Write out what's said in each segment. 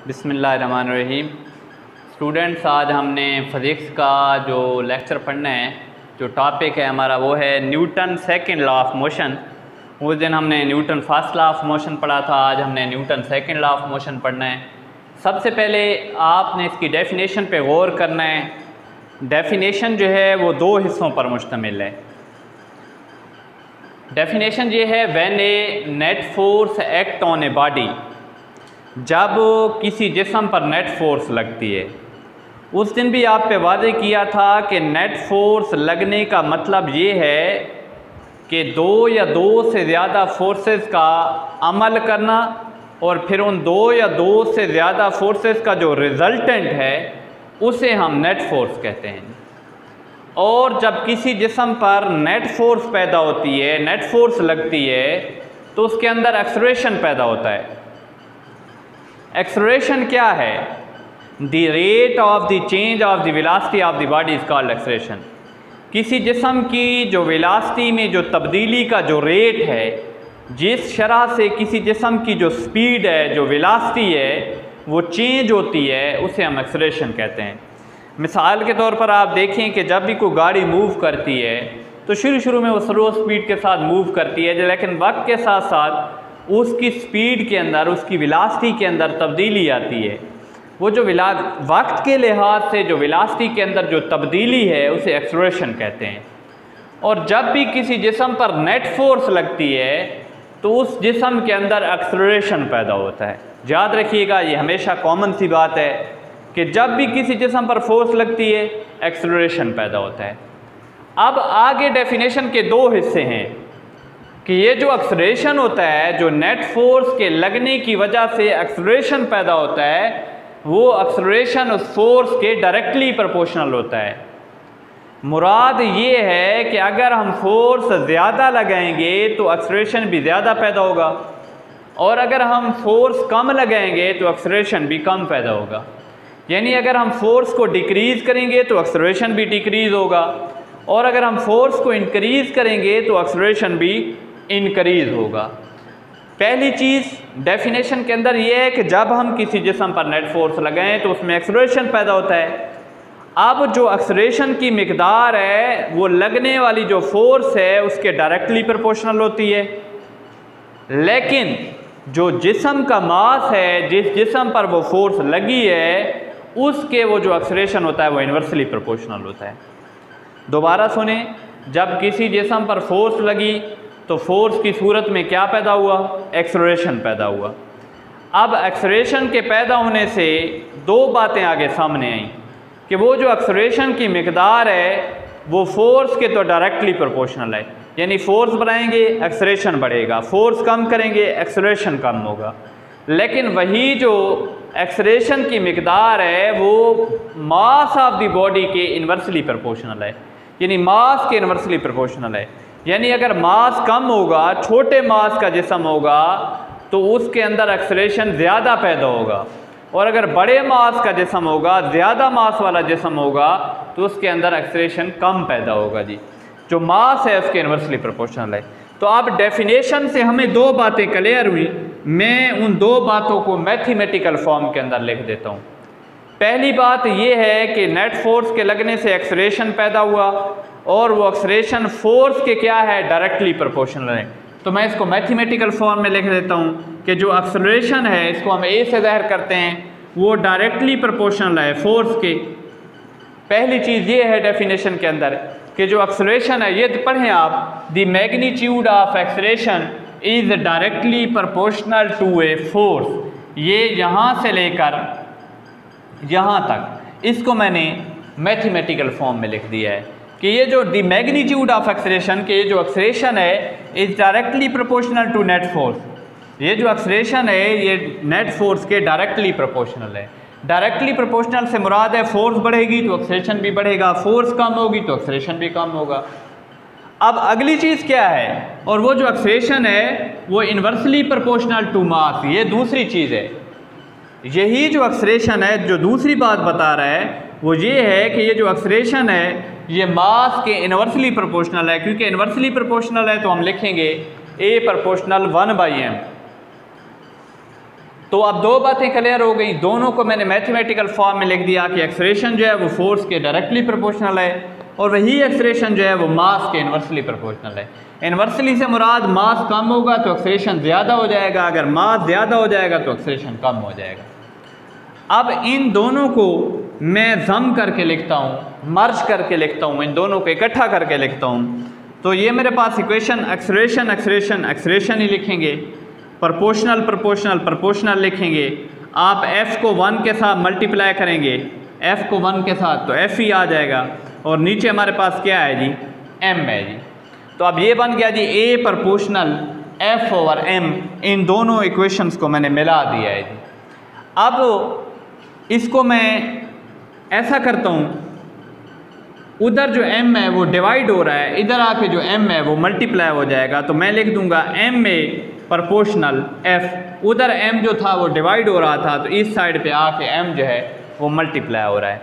बिस्मिल्लाहिर्रहमानिर्रहीम। स्टूडेंट्स, आज हमने फ़िज़िक्स का जो लेक्चर पढ़ना है, जो टॉपिक है हमारा वो है Newton second law of motion. उस दिन हमने Newton first law of motion पढ़ा था, आज हमने Newton second law of motion पढ़ना है। सबसे पहले आपने इसकी डेफिनेशन पे गौर करना है। डेफिनेशन जो है वो दो हिस्सों पर मुश्तमिल है। डेफिनेशन ये है, when A net force act on a body, जब किसी जिस्म पर नेट फोर्स लगती है। उस दिन भी आप पे वादे किया था कि नेट फोर्स लगने का मतलब ये है कि दो या दो से ज़्यादा फोर्सेस का अमल करना और फिर उन दो या दो से ज़्यादा फोर्सेस का जो रिज़ल्टेंट है उसे हम नेट फोर्स कहते हैं। और जब किसी जिस्म पर नेट फोर्स पैदा होती है, नेट फोर्स लगती है, तो उसके अंदर एक्सेलरेशन पैदा होता है। एक्सेलरेशन क्या है? The rate of the change of the velocity of the body is called acceleration. किसी जिस्म की जो वेलोसिटी में जो तब्दीली का जो रेट है, जिस शरह से किसी जिस्म की जो स्पीड है, जो वेलोसिटी है, वो चेंज होती है, उसे हम एक्सेलरेशन कहते हैं। मिसाल के तौर पर आप देखें कि जब भी कोई गाड़ी मूव करती है तो शुरू में वो स्लो स्पीड के साथ मूव करती है, लेकिन वक्त के साथ साथ उसकी स्पीड के अंदर, उसकी वेलोसिटी के अंदर तब्दीली आती है। वो जो वक्त के लिहाज से जो वेलोसिटी के अंदर जो तब्दीली है उसे एक्सेलरेशन कहते हैं। और जब भी किसी जिस्म पर नेट फोर्स लगती है तो उस जिस्म के अंदर एक्सेलरेशन पैदा होता है। याद रखिएगा, ये हमेशा कॉमन सी बात है कि जब भी किसी जिस्म पर फोर्स लगती है एक्सेलरेशन पैदा होता है। अब आगे डेफिनेशन के दो हिस्से हैं कि ये जो एक्सेलरेशन होता है, जो नेट फोर्स के लगने की वजह से एक्सेलरेशन पैदा होता है, वो एक्सेलरेशन उस फोर्स के डायरेक्टली प्रोपोर्शनल होता है। मुराद ये है कि अगर हम फोर्स ज़्यादा लगाएंगे तो एक्सेलरेशन भी ज़्यादा पैदा होगा, और अगर हम फोर्स कम लगाएंगे तो एक्सेलरेशन भी कम पैदा होगा। यानी अगर हम फोर्स को डिक्रीज़ करेंगे तो एक्सेलरेशन भी डिक्रीज़ होगा, और अगर हम फोर्स को इंक्रीज़ करेंगे तो एक्सेलरेशन भी इंक्रीज़ होगा। पहली चीज़ डेफिनेशन के अंदर ये है कि जब हम किसी जिस्म पर नेट फोर्स लगाएं तो उसमें एक्सेलरेशन पैदा होता है। अब जो एक्सेलरेशन की मिकदार है वो लगने वाली जो फोर्स है उसके डायरेक्टली प्रोपोर्शनल होती है, लेकिन जो जिस्म का मास है, जिस जिस्म पर वो फोर्स लगी है, उसके वो जो एक्सेलरेशन होता है वो इन्वर्सली प्रोपोर्शनल होता है। दोबारा सुने, जब किसी जिस्म पर फोर्स लगी तो फोर्स की सूरत में क्या पैदा हुआ? एक्सेलरेशन पैदा हुआ। अब एक्सेलरेशन के पैदा होने से दो बातें आगे सामने आई कि वो जो एक्सेलरेशन की मिकदार है वो फोर्स के तो डायरेक्टली प्रोपोर्शनल है। यानी फोर्स बढ़ाएंगे एक्सेलरेशन बढ़ेगा, फोर्स कम करेंगे एक्सेलरेशन कम होगा। लेकिन वही जो एक्सेलरेशन की मिकदार है वो मास ऑफ द बॉडी के इन्वर्सली प्रोपोर्शनल है, यानी मास के इन्वर्सली प्रोपोर्शनल है। यानी अगर मास कम होगा, छोटे मास का जिस्म होगा, तो उसके अंदर एक्सेलरेशन ज़्यादा पैदा होगा, और अगर बड़े मास का जिस्म होगा, ज़्यादा मास वाला जिस्म होगा, तो उसके अंदर एक्सेलरेशन कम पैदा होगा। जी, जो मास है उसके इन्वर्सली प्रोपोर्शनल है। तो अब डेफिनेशन से हमें दो बातें क्लियर हुई। मैं उन दो बातों को मैथमेटिकल फॉर्म के अंदर लिख देता हूँ। पहली बात ये है कि नेट फोर्स के लगने से एक्सेलरेशन पैदा हुआ, और वो एक्सेलरेशन फोर्स के क्या है? डायरेक्टली प्रोपोर्शनल है। तो मैं इसको मैथमेटिकल फॉर्म में लिख देता हूँ कि जो एक्सेलरेशन है, इसको हम ए से ज़ाहिर करते हैं, वो डायरेक्टली प्रोपोर्शनल है फोर्स के। पहली चीज़ ये है डेफिनेशन के अंदर कि जो एक्सेलरेशन है, ये पढ़ें आप, the magnitude of acceleration is directly proportional to a force. ये यहाँ से लेकर यहाँ तक, इसको मैंने मैथमेटिकल फॉर्म में लिख दिया है कि ये जो द मैग्नीट्यूड ऑफ एक्सेलरेशन, के ये जो एक्सेलरेशन है is directly proportional to net force. ये जो एक्सेलरेशन है ये नेट फोर्स के डायरेक्टली प्रोपोर्शनल है। डायरेक्टली प्रोपोर्शनल से मुराद है फोर्स बढ़ेगी तो एक्सेलरेशन भी बढ़ेगा, फोर्स कम होगी तो एक्सेलरेशन भी कम होगा। अब अगली चीज़ क्या है? और वो जो एक्सेलरेशन है वो इन्वर्सली प्रोपोर्शनल टू मास, ये दूसरी चीज़ है। यही जो एक्सेलरेशन है, जो दूसरी बात बता रहा है वो ये है कि ये जो एक्सेलरेशन है ये मास के इन्वर्सली प्रोपोर्शनल है। क्योंकि इन्वर्सली प्रोपोर्शनल है तो हम लिखेंगे A प्रोपोर्शनल 1/m। तो अब दो बातें क्लियर हो गई, दोनों को मैंने मैथमेटिकल फॉर्म में लिख दिया कि एक्सलेरेशन जो है वो फोर्स के डायरेक्टली प्रोपोर्शनल है और वही एक्सलेरेशन जो है वो मास के इन्वर्सली प्रोपोर्शनल है। इन्वर्सली से मुराद मास कम होगा तो एक्सलेरेशन ज़्यादा हो जाएगा, अगर मास ज़्यादा हो जाएगा तो एक्सलेरेशन कम हो जाएगा। अब इन दोनों को मैं जम करके लिखता हूँ, मर्ज करके लिखता हूँ, इन दोनों को इकट्ठा करके लिखता हूँ। तो ये मेरे पास इक्वेशन एक्सलेरेशन एक्सलेरेशन एक्सलेरेशन ही लिखेंगे, प्रोपोर्शनल प्रोपोर्शनल प्रोपोर्शनल लिखेंगे। आप f को 1 के साथ मल्टीप्लाई करेंगे, f को 1 के साथ तो f ही आ जाएगा और नीचे हमारे पास क्या है जी, m है जी। तो अब ये बन गया जी a proportional f over m, इन दोनों इक्वेशंस को मैंने मिला दिया है जी। अब इसको मैं ऐसा करता हूँ, उधर जो m है वो डिवाइड हो रहा है, इधर आके जो m है वो मल्टीप्लाई हो जाएगा। तो मैं लिख दूंगा m में प्रोपोर्शनल f, उधर m जो था वो डिवाइड हो रहा था तो इस साइड पे आके m जो है वो मल्टीप्लाई हो रहा है।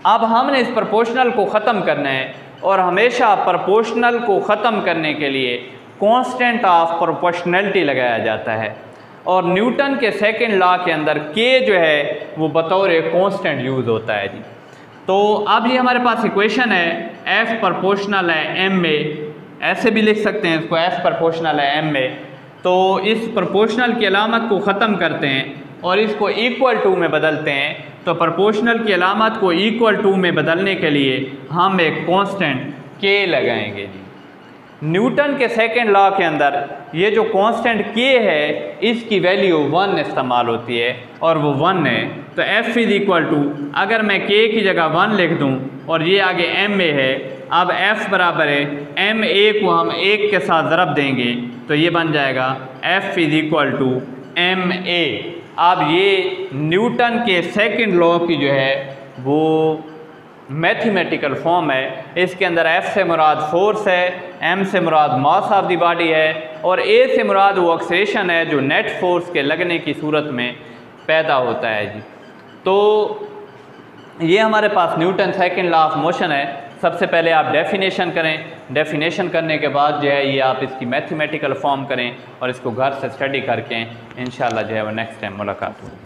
अब हमने इस प्रोपोर्शनल को ख़त्म करना है और हमेशा प्रोपोर्शनल को ख़त्म करने के लिए कांस्टेंट ऑफ प्रोपोर्शनैलिटी लगाया जाता है और न्यूटन के सेकंड लॉ के अंदर k जो है वो बतौर कांस्टेंट यूज़ होता है जी। तो अब ये हमारे पास इक्वेशन है f प्रोपोर्शनल है m में, ऐसे भी लिख सकते हैं इसको f प्रोपोर्शनल है m में। तो इस प्रोपोर्शनल की अलामत को ख़त्म करते हैं और इसको इक्वल टू में बदलते हैं। तो प्रोपोर्शनल की अलामत को इक्वल टू में बदलने के लिए हम एक कांस्टेंट k लगाएंगे जी। न्यूटन के सेकंड लॉ के अंदर ये जो कांस्टेंट k है इसकी वैल्यू 1 इस्तेमाल होती है और वो 1 है। तो f इज़ इक्वल टू, अगर मैं k की जगह 1 लिख दूं और ये आगे m a है, अब f बराबर है m a को हम 1 के साथ ज़रब देंगे तो ये बन जाएगा f is equal to m a। अब ये न्यूटन के सेकंड लॉ की जो है वो मैथमेटिकल फॉर्म है। इसके अंदर f से मुराद फोर्स है, m से मुराद मास ऑफ द बॉडी है और a से मुराद वो एक्सेलेरेशन है जो नेट फोर्स के लगने की सूरत में पैदा होता है जी। तो ये हमारे पास Newton second law of motion है। सबसे पहले आप डेफिनेशन करें, डेफिनेशन करने के बाद जो है ये आप इसकी मैथमेटिकल फॉर्म करें और इसको घर से स्टडी करके इंशाल्लाह जो है वो नेक्स्ट टाइम मुलाकात होगी।